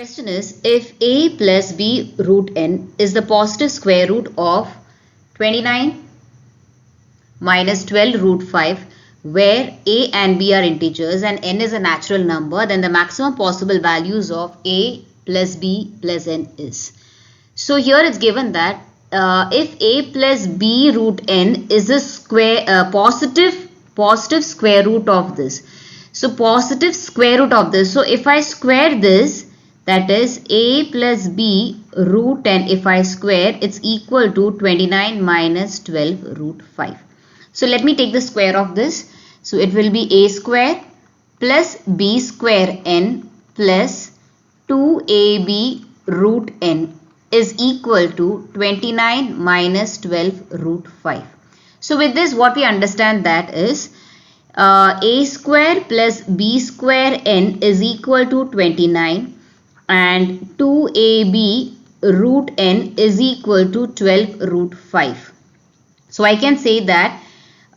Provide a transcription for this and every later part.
Question is, if a plus b root n is the positive square root of 29 minus 12 root 5, where a and b are integers and n is a natural number, then the maximum possible values of a plus b plus n is. So here it's given that if a plus b root n is a positive square root of this. So positive square root of this. So if I square this, that is a plus b root n, if I square, it's equal to 29 minus 12 root 5. So let me take the square of this. So it will be a square plus b square n plus 2ab root n is equal to 29 minus 12 root 5. So with this, what we understand that is a square plus b square n is equal to 29 and 2ab root n is equal to 12 root 5. So I can say that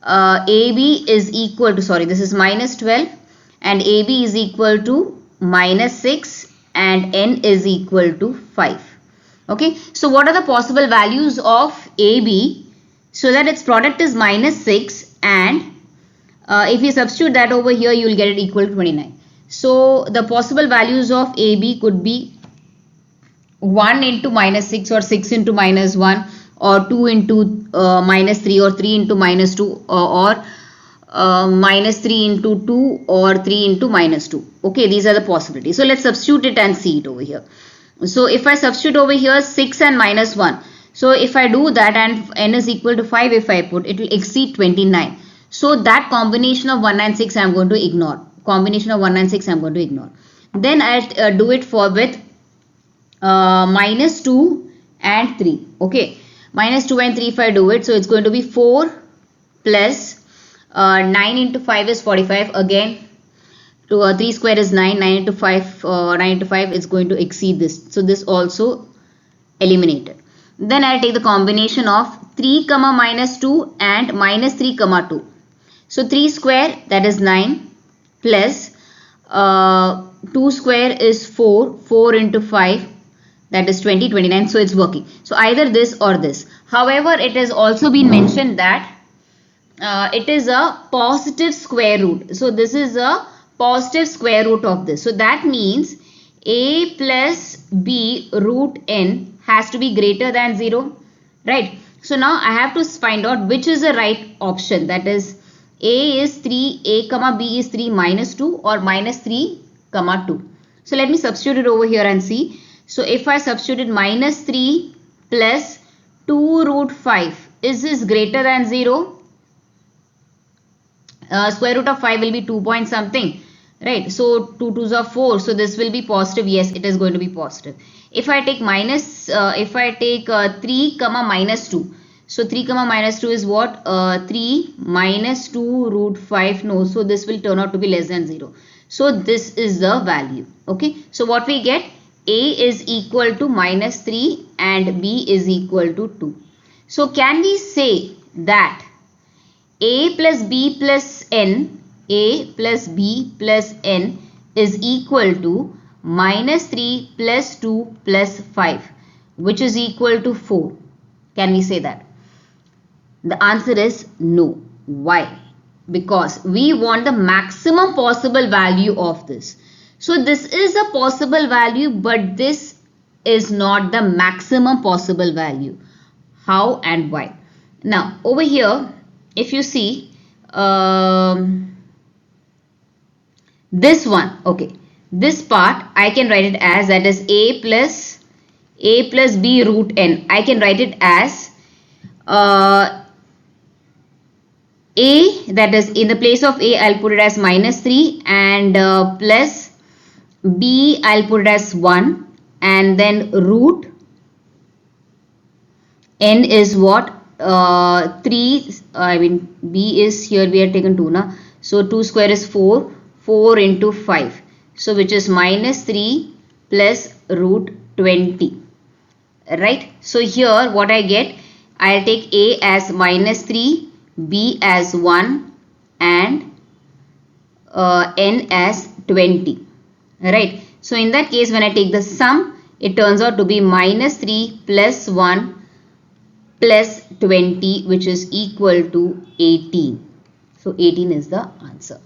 AB is equal to, this is minus 12 and AB is equal to minus 6 and N is equal to 5. Okay, so what are the possible values of AB? So that its product is minus 6 and if you substitute that over here, you will get it equal to 29. So the possible values of AB could be 1 into minus 6 or 6 into minus 1 or 2 into minus 3 or 3 into minus 2 or minus 3 into 2 or 3 into minus 2. Okay, these are the possibilities. So let's substitute it and see it over here. So if I substitute over here 6 and minus 1. So if I do that and n is equal to 5, if I put, it will exceed 29. So that combination of 1 and 6 I am going to ignore. Combination of 1 and 6 I am going to ignore. Then I'll do it for with minus 2 and 3. Okay. Minus 2 and 3 if I do it. So it's going to be 4 plus 9 into 5 is 45. Again, 3 square is 9. 9 into 5 is going to exceed this. So this also eliminated. Then I'll take the combination of 3 comma minus 2 and minus 3 comma 2. So 3 square, that is 9, plus 2 square is 4. 4 into 5, that is 20, 29. So it's working. So either this or this. However, it has also been mentioned that it is a positive square root. So this is a positive square root of this. So that means a plus b root n has to be greater than 0. Right. So now I have to find out which is the right option. That is a is 3, a comma b is 3 minus 2 or minus 3 comma 2. So let me substitute it over here and see. So if I substitute minus 3 plus 2 root 5, is this greater than 0? Square root of 5 will be 2 point something, right? So 2 2s are 4. So this will be positive. Yes, it is going to be positive. If I take 3 comma minus 2. So 3 comma minus 2 is what? 3 minus 2 root 5. No, so this will turn out to be less than 0. So this is the value. Okay. So what we get? A is equal to minus 3 and B is equal to 2. So can we say that A plus B plus N, A plus B plus N is equal to minus 3 plus 2 plus 5, which is equal to 4. Can we say that? The answer is no. Why? Because we want the maximum possible value of this. So this is a possible value, but this is not the maximum possible value. How and why? Now over here, if you see this one, okay, this part I can write it as, that is a plus b root n. I can write it as a, that is in the place of a I'll put it as minus 3 and plus b I'll put it as 1 and then root n is what? 3, b is here, we have taken 2 now. So 2 square is 4, 4 into 5. So which is minus 3 plus root 20. Right. So here what I get? I'll take a as minus 3, b as 1 and n as 20. Right. So in that case, when I take the sum, it turns out to be minus 3 plus 1 plus 20, which is equal to 18. So 18 is the answer.